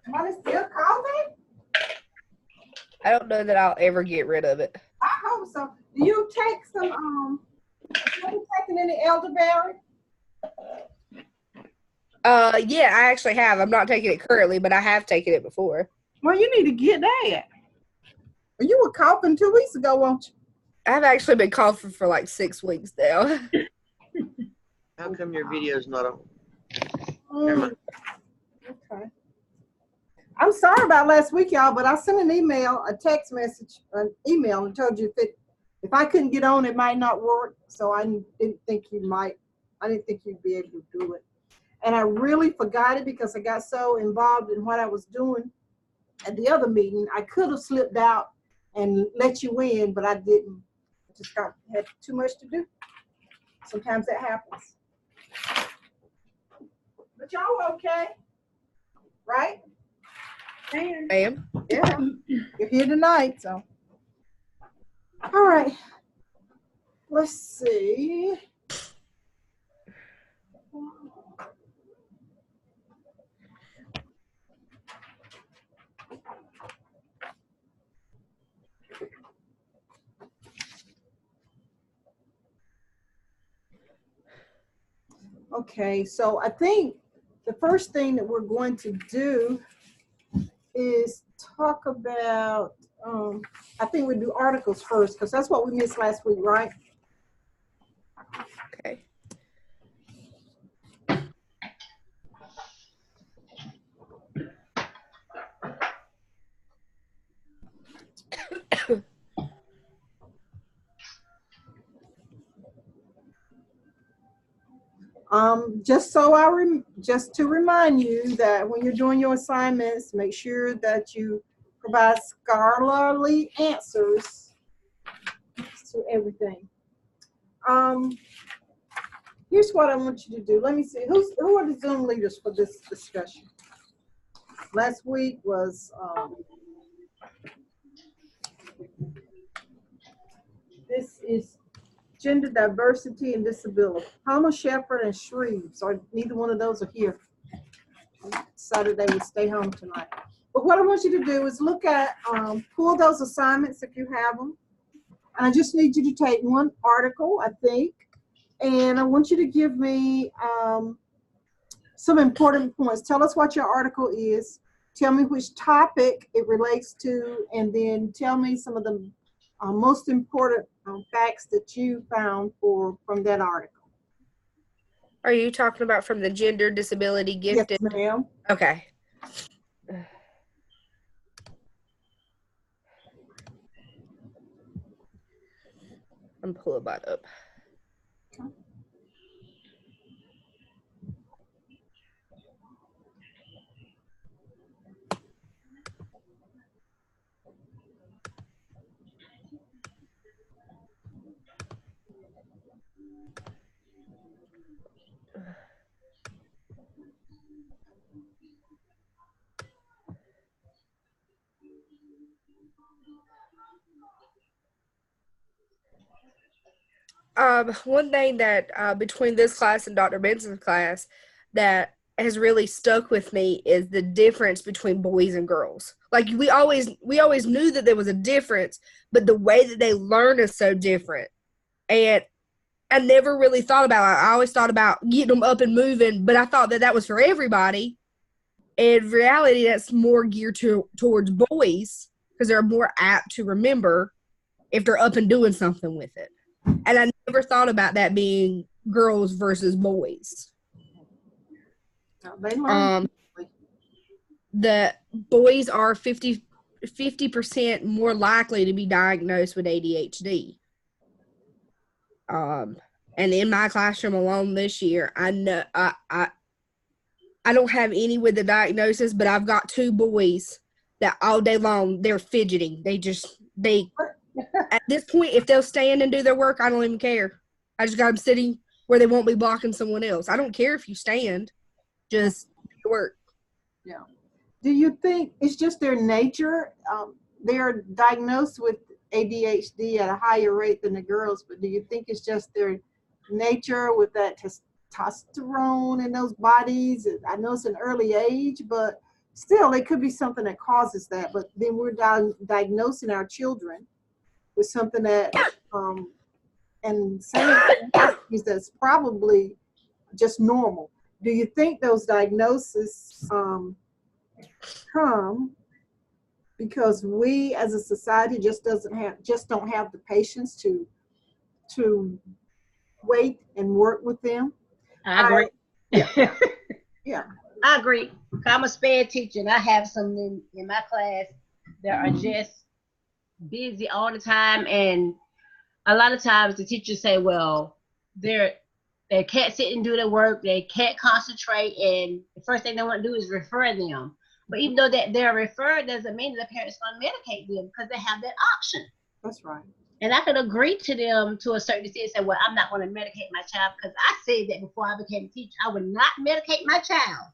Somebody still coughing? I don't know that I'll ever get rid of it. I hope so. Do you take some, have you taken any elderberry? Yeah, I actually have. I'm not taking it currently, but I have taken it before. Well, you need to get that. You were coughing 2 weeks ago, won't you? I've actually been coughing for like 6 weeks now. How come your video's not on? Okay. I'm sorry about last week, y'all, but I sent an email, a text message, an email, and told you if I couldn't get on, it might not work. So I didn't think you'd be able to do it. And I really forgot it because I got so involved in what I was doing at the other meeting. I could have slipped out and let you in, but I didn't. I just had too much to do. Sometimes that happens. But y'all okay? Right? I am. Yeah. You're here tonight, so. All right. Let's see. Okay, so I think the first thing that we're going to do is talk about, I think we do articles first because that's what we missed last week, right? Okay. Just to remind you that when you're doing your assignments, make sure that you provide scholarly answers to everything. Here's what I want you to do. Let me see, who are the Zoom leaders for this discussion? Last week was, this is gender diversity and disability. Palmer, Shepherd, and Shreves, or neither one of those are here. I decided they would stay home tonight. But what I want you to do is look at, pull those assignments if you have them. And I just need you to take one article, I think, and I want you to give me some important points. Tell us what your article is. Tell me which topic it relates to, and then tell me some of the most important facts that you found from that article. Are you talking about from the gender disability gifted? Yes, ma'am. Okay. I'm pulling that up. One thing that between this class and Dr. Benson's class that has really stuck with me is the difference between boys and girls. Like we always knew that there was a difference, but the way that they learn is so different. And I never really thought about it. I always thought about getting them up and moving, but I thought that was for everybody. In reality, that's more geared towards boys because they're more apt to remember if they're up and doing something with it. And I never thought about that being girls versus boys. The boys are 50% more likely to be diagnosed with ADHD. And in my classroom alone this year, I know I don't have any with the diagnosis, but I've got 2 boys that all day long they're fidgeting. They at this point, if they'll stand and do their work, I don't even care. I just got them sitting where they won't be blocking someone else. I don't care if you stand, just do your work. Yeah. Do you think it's just their nature? They're diagnosed with ADHD at a higher rate than the girls, but do you think it's just their nature with that testosterone in those bodies? I know it's an early age, but still, it could be something that causes that. But then we're diagnosing our children with something that, and saying that's probably just normal. Do you think those diagnoses come because we as a society just don't have the patience to wait and work with them? I agree. Yeah. I agree. I'm a SPED teacher, and I have some in my class that are just busy all the time. And a lot of times the teachers say, well, they can't sit and do their work. They can't concentrate. And the first thing they want to do is refer them. But even though that they're referred, doesn't mean that the parents going to medicate them because they have that option. That's right. And I could agree to them to a certain extent and say, well, I'm not going to medicate my child because I said that before I became a teacher, I would not medicate my child.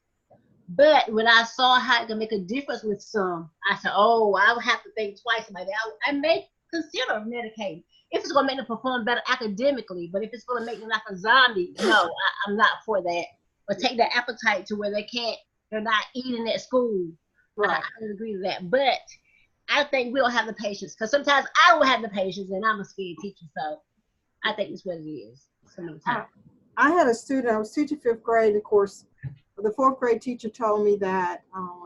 But when I saw how it could make a difference with some, I said, oh, I would have to think twice about it. I may consider medicating if it's going to make them perform better academically. But if it's going to make them like a zombie, no, I'm not for that. Or take their appetite to where they're not eating at school. Right. I don't agree with that. But I think we don't have the patience because sometimes I don't have the patience and I'm a scared teacher. So I think it's what it is some of the time. I had a student, I was teaching 5th grade, of course. The 4th grade teacher told me that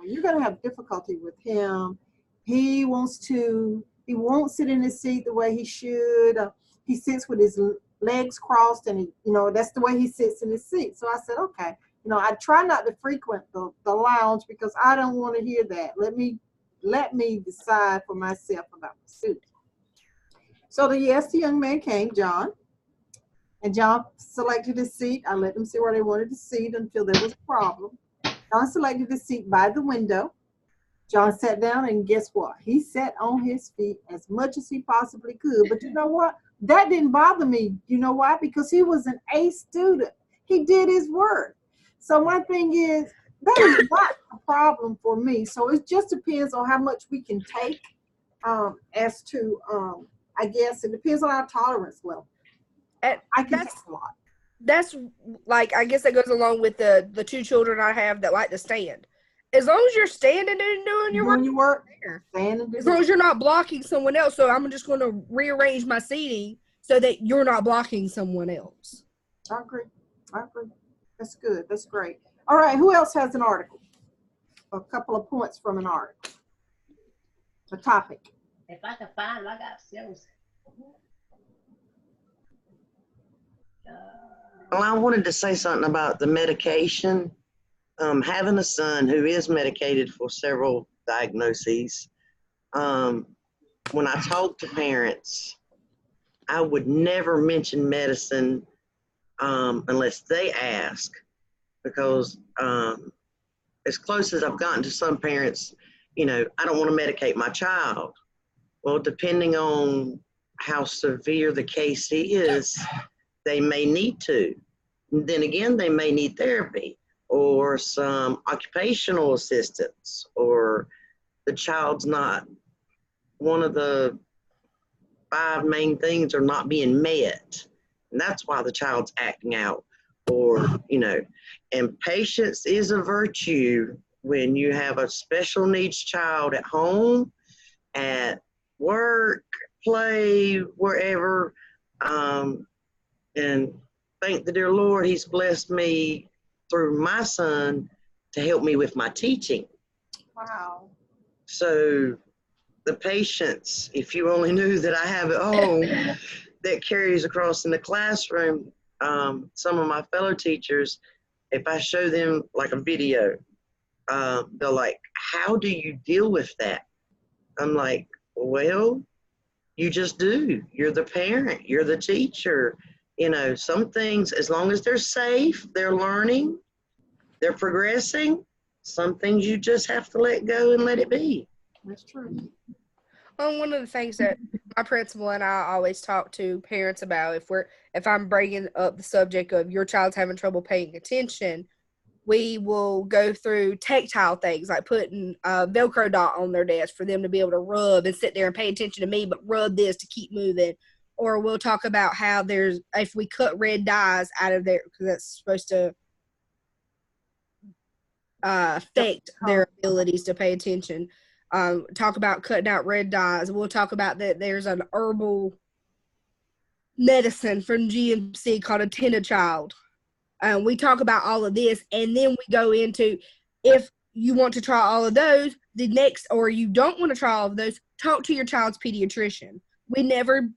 you're going to have difficulty with him. He won't sit in his seat the way he should. He sits with his legs crossed and that's the way he sits in his seat. So I said, okay, I try not to frequent the lounge because I don't want to hear that. Let me decide for myself about the suit. So the young man came, John. And John selected his seat. I let them see where they wanted to sit until there was a problem. John selected his seat by the window. John sat down, and guess what? He sat on his feet as much as he possibly could. But you know what? That didn't bother me. You know why? Because he was an A student. He did his work. So my thing is, that is not a problem for me. So it just depends on how much we can take as to, I guess, it depends on our tolerance level. I can take a lot. That's like, I guess that goes along with the 2 children I have that like to stand. As long as you're standing and doing your work, as long as you're not blocking someone else. So I'm just going to rearrange my seating so that you're not blocking someone else. I agree. That's good. That's great. All right. Who else has an article? A couple of points from an article. A topic. If I can find them, I got several. Well, I wanted to say something about the medication. Having a son who is medicated for several diagnoses, when I talk to parents, I would never mention medicine unless they ask, because as close as I've gotten to some parents, I don't want to medicate my child. Well, depending on how severe the case is, they may need to. And then again, they may need therapy or some occupational assistance, or the child's not, one of the 5 main things are not being met. And that's why the child's acting out, or, and patience is a virtue when you have a special needs child at home, at work, play, wherever. And thank the dear Lord, he's blessed me through my son to help me with my teaching. Wow. So the patience, if you only knew that I have at home, that carries across in the classroom. Some of my fellow teachers, if I show them like a video, they're like, how do you deal with that? I'm like, well, you just do. You're the parent, you're the teacher. Some things, as long as they're safe, they're learning, they're progressing. Some things you just have to let go and let it be. That's true. One of the things that my principal and I always talk to parents about, if I'm bringing up the subject of your child's having trouble paying attention, we will go through tactile things like putting a Velcro dot on their desk for them to be able to rub and sit there and pay attention to me, but rub this to keep moving. Or we'll talk about how if we cut red dyes out of there, because that's supposed to affect their abilities to pay attention. Talk about cutting out red dyes. We'll talk about that there's an herbal medicine from GMC called a Tenna Child. We talk about all of this, and then we go into, if you want to try all of those, or you don't want to try all of those, talk to your child's pediatrician. We never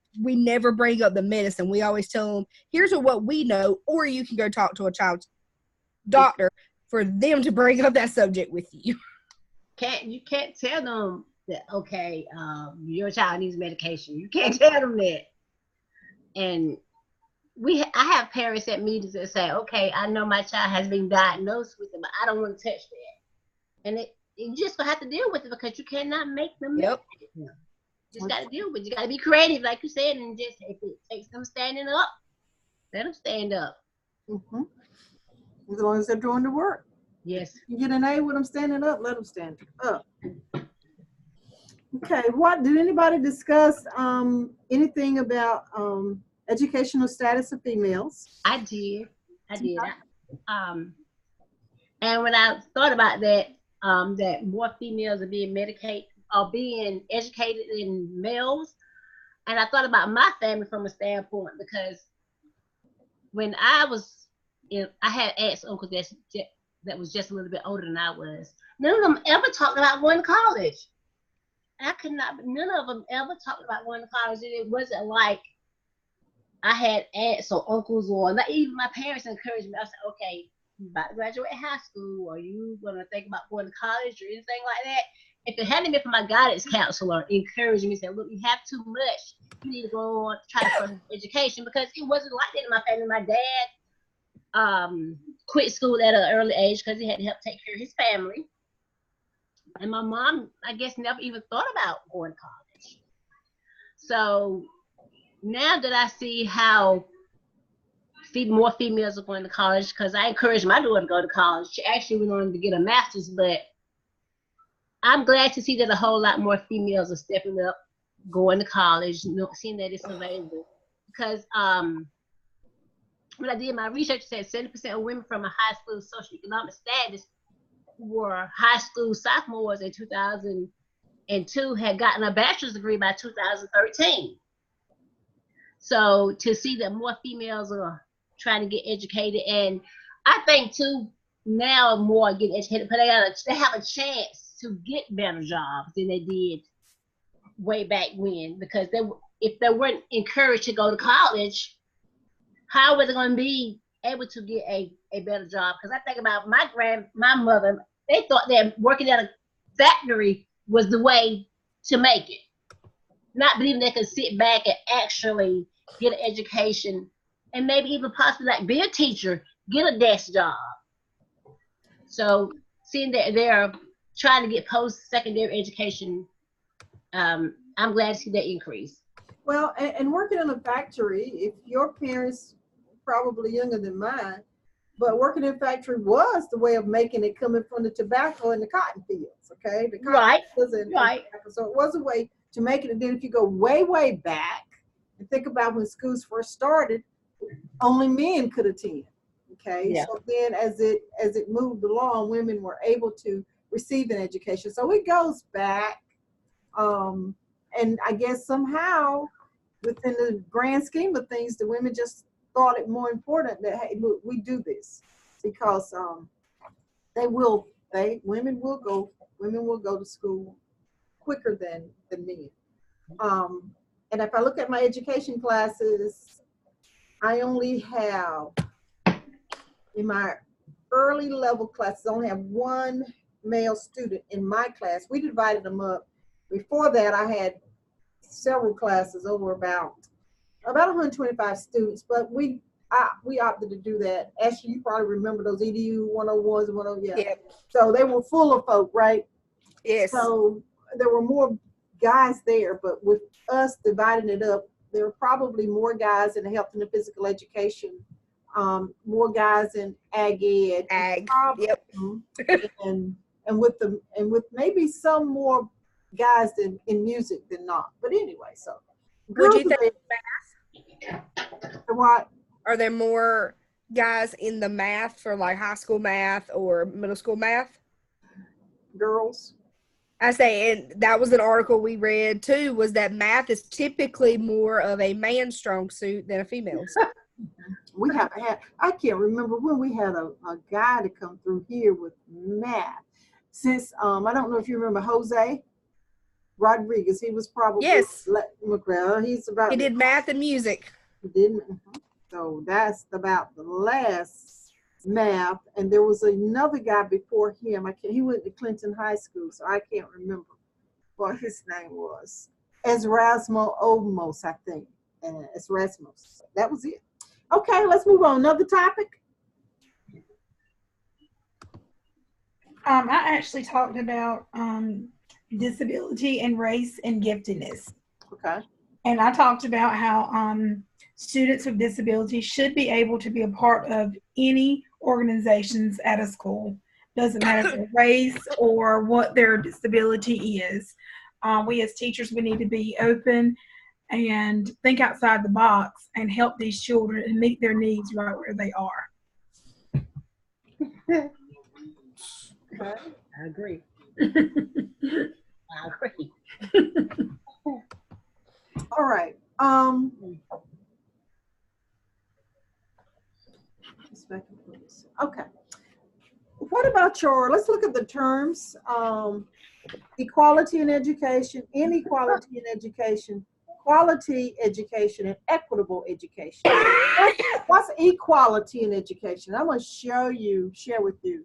bring up the medicine. We always tell them, here's what we know, or you can go talk to a child's doctor for them to bring up that subject with you. You can't tell them that, okay, your child needs medication. You can't tell them that. And I have parents at meetings that say, okay, I know my child has been diagnosed with it, but I don't want to touch that. And you just gonna have to deal with it, because you cannot make them. Yep. You just got to deal with it. You got to be creative, like you said, and just, if it takes them standing up, let them stand up. Mm-hmm. As long as they're doing the work. Yes. You get an A with them standing up, let them stand up. Okay, did anybody discuss anything about educational status of females? I did. And when I thought about that, that more females are being being educated than males, and I thought about my family from a standpoint, because when I had aunts, uncles that was just a little bit older than I was. None of them ever talked about going to college. None of them ever talked about going to college. And it wasn't like I had aunts or uncles, or not even my parents encouraged me. I said, okay, you about to graduate high school, or you going to think about going to college or anything like that? If it hadn't been for my guidance counselor encouraging me, saying, look, you have too much. You need to go on, try to further education, because it wasn't like that in my family. My dad quit school at an early age because he had to help take care of his family. And my mom, I guess, never even thought about going to college. So now that I see how more females are going to college, because I encouraged my daughter to go to college. She actually went on to get a master's, but I'm glad to see that a whole lot more females are stepping up, going to college, seeing that it's available. Because when I did my research, it said 70% of women from a high school socioeconomic status were high school sophomores in 2002 had gotten a bachelor's degree by 2013. So to see that more females are trying to get educated, and I think too now more getting educated, but they have a chance to get better jobs than they did way back when, because if they weren't encouraged to go to college, how were they going to be able to get a better job? Because I think about my mother, they thought that working at a factory was the way to make it, not believing they could sit back and actually get an education, and maybe even possibly like be a teacher, get a desk job. So seeing that they're trying to get post-secondary education, I'm glad to see that increase. Well, and working in a factory, if your parents probably younger than mine, but working in a factory was the way of making it, coming from the tobacco and the cotton fields, okay? The cotton fields and tobacco. So it was a way to make it. And then if you go way, way back and think about when schools first started, only men could attend, okay? Yeah. So then as it moved along, women were able to receive an education. So it goes back, and I guess somehow within the grand scheme of things, the women just thought it more important that, hey, look, we do this because women will go to school quicker than men. And if I look at my education classes, I only have, in my early level classes, I only have one male student in my class. We divided them up. Before that, I had several classes over about 125 students, but we we opted to do that. Actually, you probably remember those EDU 101s and 101, yeah. Yep. So they were full of folk, right? Yes. So there were more guys there, but with us dividing it up, there were probably more guys in the health and the physical education, more guys in ag ed, Ag. probably- Yep. and with maybe some more guys in music than not. But anyway, so Would you girls think are what? are there more guys in the math for like high school math or middle school math? Girls. I say, and that was an article we read too, was that math is typically more of a man's strong suit than a female's. We haven't had, I can't remember when we had a guy to come through here with math. Since, I don't know if you remember Jose Rodriguez, he was probably, Yes. he's about, He did math and music. he didn't, so that's about the last math. And there was another guy before him, he went to Clinton High School, so I can't remember what his name was. Erasmo Olmos, I think, Erasmus, that was it. Okay, let's move on. Another topic. I actually talked about disability and race and giftedness. Okay. And I talked about how students with disabilities should be able to be a part of any organizations at a school. Doesn't matter their race or what their disability is. We as teachers, we need to be open and think outside the box and help these children and meet their needs right where they are. I agree. I agree. All right. Okay. What about let's look at the terms. Equality in education, inequality in education, quality education, and equitable education. What's equality in education? I'm going to share with you.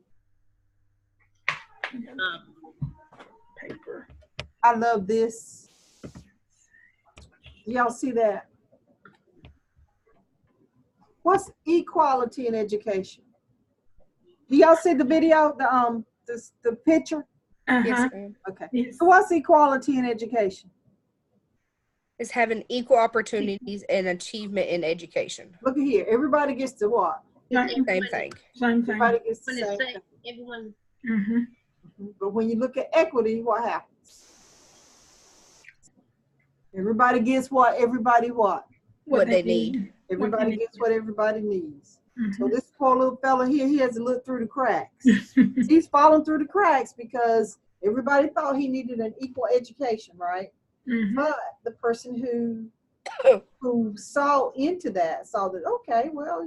Paper. I love this. Y'all see that? What's equality in education? Do y'all see the video, the picture? Yes, ma'am. Okay. Yes. So what's equality in education? Is having equal opportunities and achievement in education. Look at here. Everybody gets to what? Same thing. Same thing. Everybody gets the When it's same safe, thing. everyone. Mm-hmm. But when you look at equity, what happens? Everybody gets what? Everybody what? What they need. Everybody need. gets what everybody needs. So Mhm. this poor little fella here, he has to look through the cracks. He's falling through the cracks because everybody thought he needed an equal education, right? Mhm. But the person who saw into that saw that, okay, well,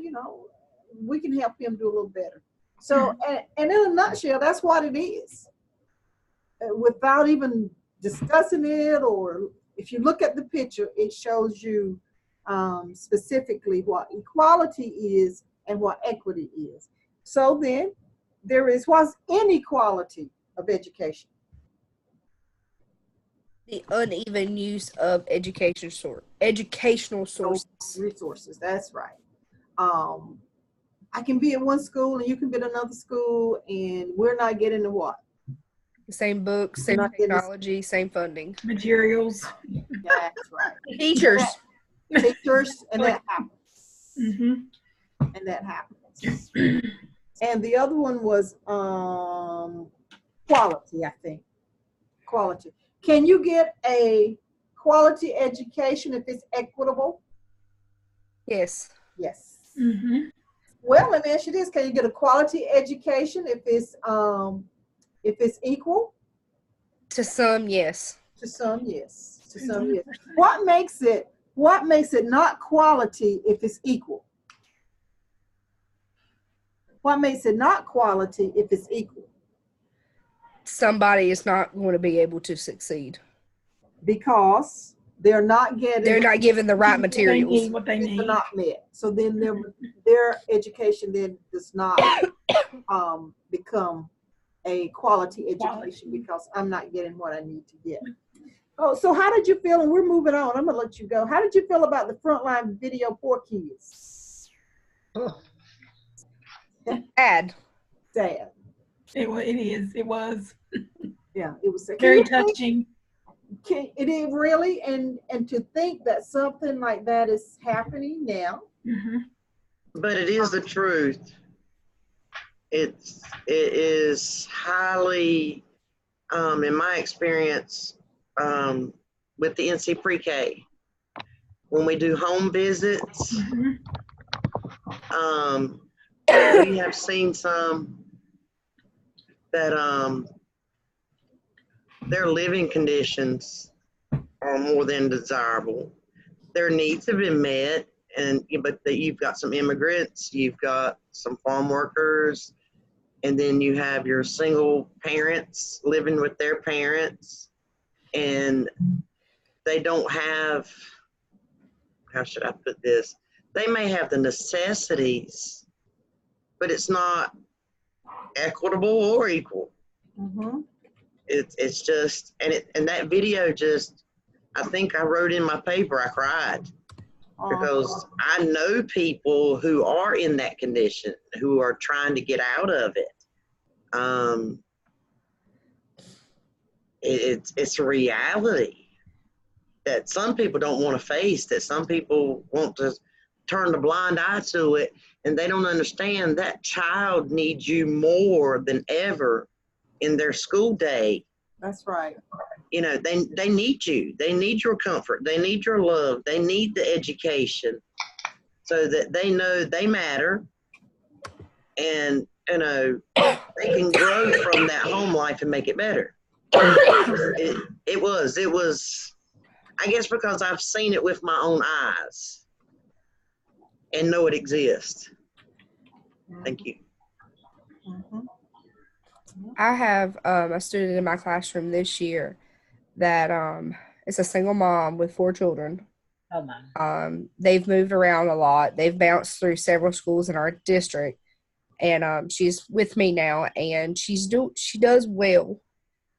we can help him do a little better. So, and in a nutshell, that's what it is. Without even discussing it, or if you look at the picture, it shows you specifically what equality is and what equity is. So then there is what's inequality of education. The uneven use of educational sources. Resources, that's right. I can be at one school and you can be at another school and we're not getting the what? Same books, same Not getting the- technology, same funding. Materials. That's right. Teachers. Teachers, and that happens. Mm-hmm. And that happens. And the other one was quality, I think. Quality. Can you get a quality education if it's equitable? Yes. Yes. Mm-hmm. Well, let me ask you this: can you get a quality education if it's equal? To some, yes. To some, yes. To some, yes. What makes it not quality if it's equal? What makes it not quality if it's equal? Somebody is not going to be able to succeed. Because they're not given the right materials. What they they're need. not met. So then their education then does not become a quality education because I'm not getting what I need to get. Oh, so how did you feel? And we're moving on. I'm gonna let you go. How did you feel about the Frontline video for kids? Sad. Sad. It is. It was Yeah, it was sad. very touching. It is really, and to think that something like that is happening now. Hmm. But it is the truth. It is highly, in my experience, with the NC Pre-K, when we do home visits, Hmm. we have seen some that their living conditions are more than desirable. Their needs have been met, but you've got some immigrants, you've got some farm workers, and then you have your single parents living with their parents, and they don't have, how should I put this? They may have the necessities, but it's not equitable or equal. Mm-hmm. It's just, and that video just, I think I wrote in my paper, I cried, because I know people who are in that condition, who are trying to get out of it. It's a reality that some people don't want to face, that some people want to turn the blind eye to it, and they don't understand that child needs you more than ever in their school day. That's right. You know, they need you. They need your comfort. They need your love. They need the education so that they know they matter, and, you know, they can grow from that home life and make it better. It was, I guess, because I've seen it with my own eyes and know it exists. Thank you. Mm-hmm. I have a student in my classroom this year that is a single mom with 4 children. Oh my. They've moved around a lot. They've bounced through several schools in our district, and she's with me now, and she does well.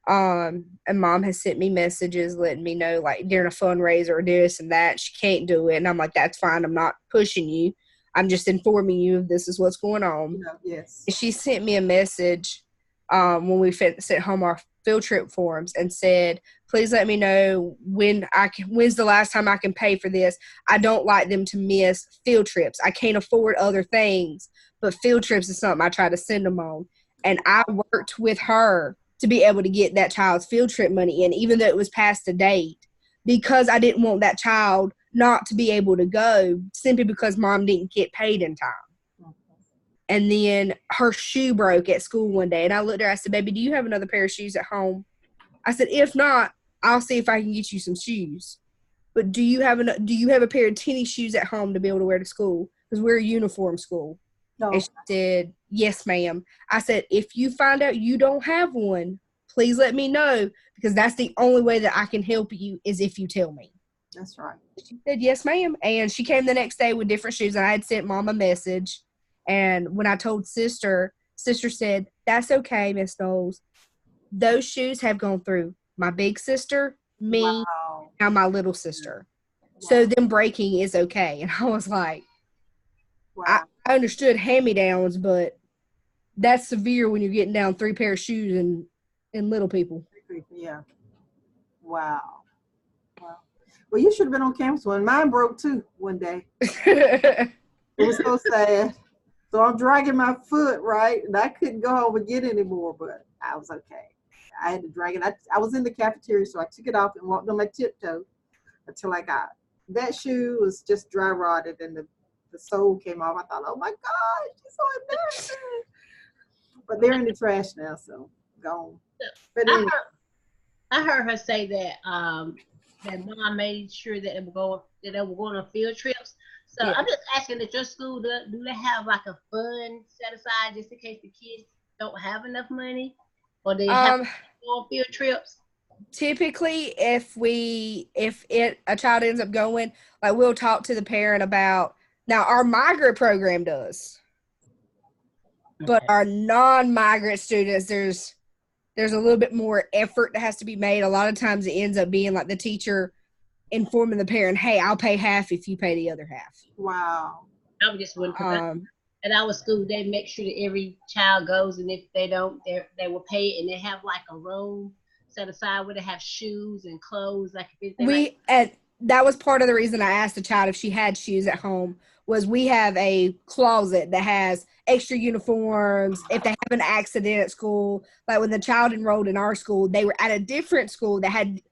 And mom has sent me messages letting me know, like, during a fundraiser or this and that, she can't do it. And I'm like, that's fine. I'm not pushing you. I'm just informing you this is what's going on. Yes. And she sent me a message when we sent home our field trip forms and said, please let me know when's the last time I can pay for this. I don't like them to miss field trips. I can't afford other things, but field trips is something I try to send them on. And I worked with her to be able to get that child's field trip money in, even though it was past the date, because I didn't want that child not to be able to go simply because mom didn't get paid in time. And then her shoe broke at school one day, and I looked at her, I said, baby, do you have another pair of shoes at home? I said, if not, I'll see if I can get you some shoes. But do you have a pair of tennis shoes at home to be able to wear to school? Because we're a uniform school. No. And she said, yes, ma'am. I said, if you find out you don't have one, please let me know, because that's the only way that I can help you is if you tell me. That's right. She said, yes, ma'am. And she came the next day with different shoes, and I had sent mom a message. And when I told sister said, that's okay, Miss Knowles. Those shoes have gone through my big sister, me, Wow. now my little sister. Wow. So them breaking is okay. And I was like, Wow. I understood hand-me-downs, but that's severe when you're getting down 3 pair of shoes and little people. Yeah. Wow. Wow. Well, you should have been on campus when mine broke too one day. It was so sad. So I'm dragging my foot, right? And I couldn't go home and get any more, but I was okay. I had to drag it. I was in the cafeteria, so I took it off and walked on my tiptoe until I got it. That shoe was just dry rotted, and the sole came off. I thought, oh my gosh, it's so embarrassing. But they're in the trash now, so gone. But anyway. I heard her say that that mom made sure that they were going on field trips. So Yeah. I'm just asking, that your school, do they have like a fund set aside just in case the kids don't have enough money, or they have to go on field trips? Typically, if a child ends up going, like, we'll talk to the parent about. Now, our migrant program does, but our non-migrant students, there's a little bit more effort that has to be made. A lot of times, it ends up being like the teacher informing the parent, hey, I'll pay half if you pay the other half. Wow. I was just wondering, 'cause Um, at our school, they make sure that every child goes, and if they don't, they will pay it, and they have like a room set aside where they have shoes and clothes, like if they like. that was part of the reason I asked the child if she had shoes at home. Was we have a closet that has extra uniforms. If they have an accident at school, like when the child enrolled in our school, they were at a different school that had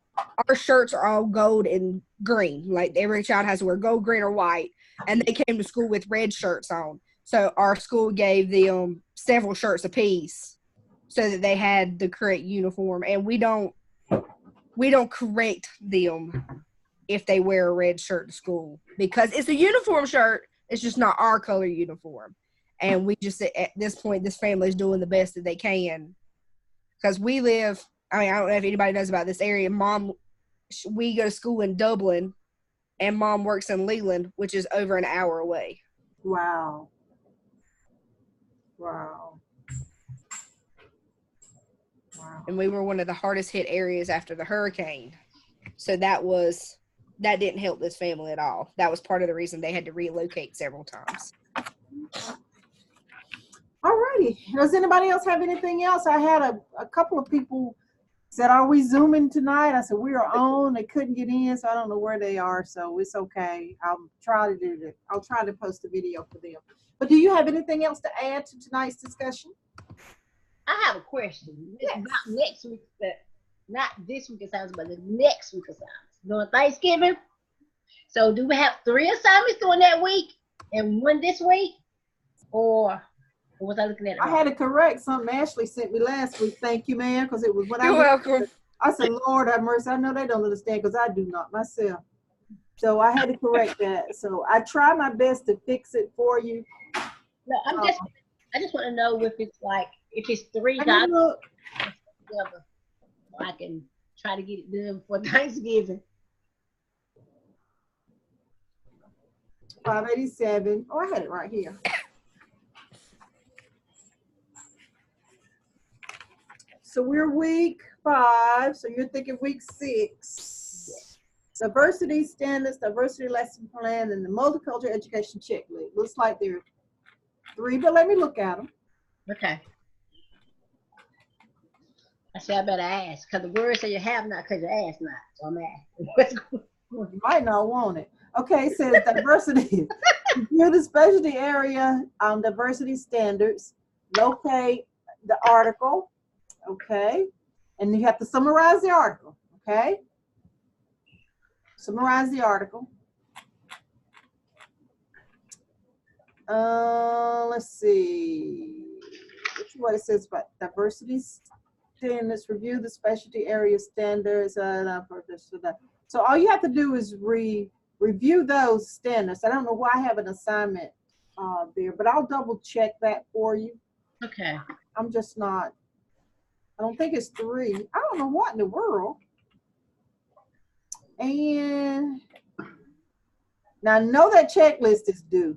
our shirts are all gold and green. Like every child has to wear gold, green, or white, and they came to school with red shirts on. So our school gave them several shirts apiece so that they had the correct uniform, and we don't correct them if they wear a red shirt to school because it's a uniform shirt. It's just not our color uniform. And we just, at this point, this family is doing the best that they can because we live, I mean, I don't know if anybody knows about this area. We go to school in Dublin and mom works in Leland, which is over an hour away. Wow. Wow. Wow. And we were one of the hardest hit areas after the hurricane. So that didn't help this family at all. That was part of the reason they had to relocate several times. All righty. Does anybody else have anything else? I had a couple of people said, are we Zooming tonight? I said, we are on. They couldn't get in, so I don't know where they are, so it's okay. I'll try to post a video for them. But do you have anything else to add to tonight's discussion? I have a question. It's Yes. about next week, not this week assignments, but the next week assignments. During Thanksgiving. So do we have 3 assignments during that week and 1 this week? Or was I looking at it I wrong? had to correct something Ashley sent me last week. Thank you, ma'am, because it was when You're welcome. I said, Lord have mercy. I know they don't understand because I do not myself. So I had to correct that. So I try my best to fix it for you. No, I just want to know if it's 3 Let me look. together, so I can try to get it done for Thanksgiving. 587. Oh, I had it right here. So we're week 5. So you're thinking week 6. Diversity standards, diversity lesson plan, and the multicultural education checklist. Looks like there are 3, but let me look at them. Okay. I said I better ask because the word say you have not because you ask not. So I'm asking. What's going on? You might not want it. Okay, it says diversity. Review the specialty area, diversity standards. Locate the article. Okay. And you have to summarize the article. Okay. Summarize the article. Let's see. This is what it says about diversity standards. Review the specialty area standards. So all you have to do is review those standards. I don't know why I have an assignment there, but I'll double check that for you. Okay. I'm just not, I don't think it's 3. I don't know what in the world. And now I know that checklist is due.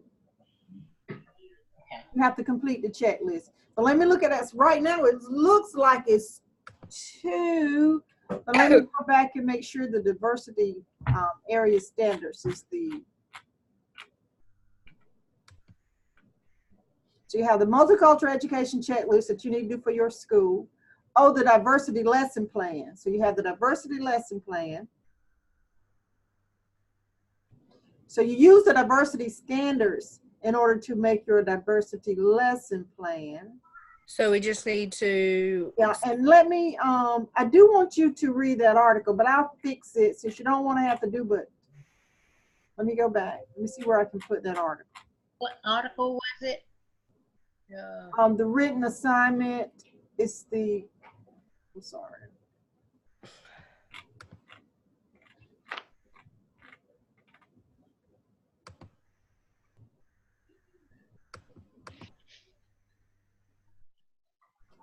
You have to complete the checklist. But let me look at that. Right now, it looks like it's 2. But let me go back and make sure the diversity area standards is the. So you have the multicultural education checklist that you need to do for your school. Oh, the diversity lesson plan. So you have the diversity lesson plan. So you use the diversity standards in order to make your diversity lesson plan. So we just need to. Yeah, and let me, I do want you to read that article, but I'll fix it since you don't want to have to do, but let me go back. Let me see where I can put that article. What article was it? The written assignment is the, I'm sorry.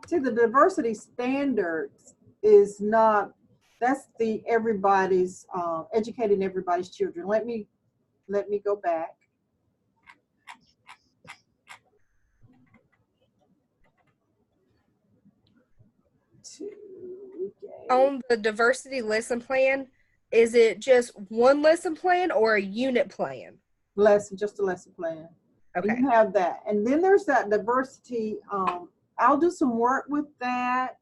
See, the diversity standards is not, that's the everybody's, educating everybody's children. Let me go back. On the diversity lesson plan, is it just one lesson plan or a unit plan? Lesson, just a lesson plan. Okay. You have that. And then there's that diversity. I'll do some work with that.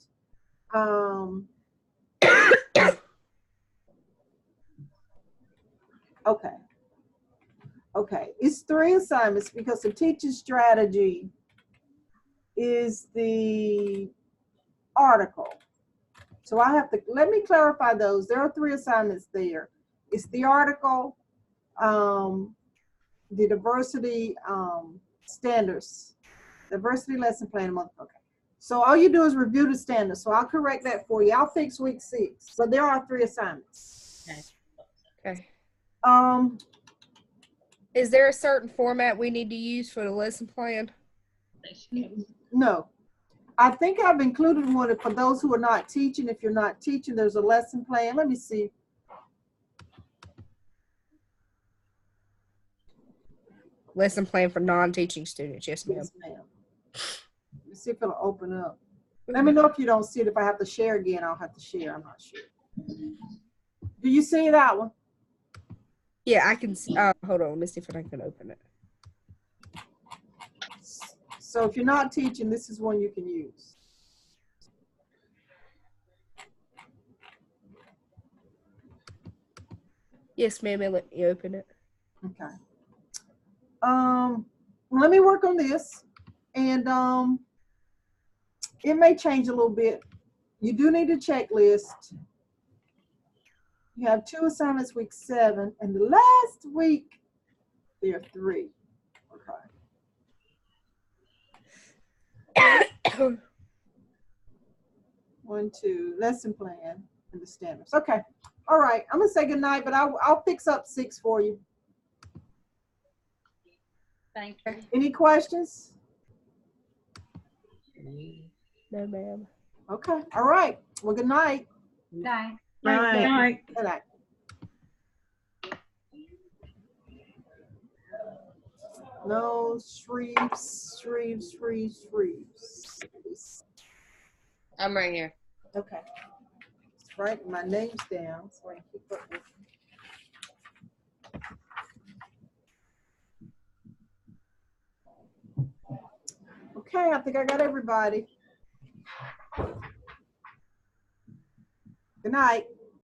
Okay. Okay. It's 3 assignments because the teaching strategy is the article. So I have to, let me clarify those. There are 3 assignments there. It's the article, the diversity standards, diversity lesson plan. Okay. So all you do is review the standards. So I'll correct that for you. I'll fix week 6. So there are 3 assignments. Okay. Is there a certain format we need to use for the lesson plan? No. I think I've included one for those who are not teaching. If you're not teaching, there's a lesson plan. Let me see. Lesson plan for non-teaching students. Yes, ma'am. Yes, ma'am. Let's see if it'll open up. Let me know if you don't see it. If I have to share again, I'll have to share. I'm not sure. Do you see that one? Yeah, I can see. Hold on. Let me see if I can open it. So if you're not teaching, this is one you can use. Yes, ma'am. Let me open it. Okay. Let me work on this, and it may change a little bit. You do need a checklist. You have 2 assignments week 7, and the last week there are 3. Okay. 1, 2, lesson plan and the standards. Okay. All right. I'm gonna say good night, but I'll fix up 6 for you. Thank you. Any questions? No, ma'am. Okay. All right. Well, good night. Bye. Right. Right. Good night. No, Shreves. I'm right here. Okay. Just write my names down so I can keep up with you. Okay, I think I got everybody. Good night.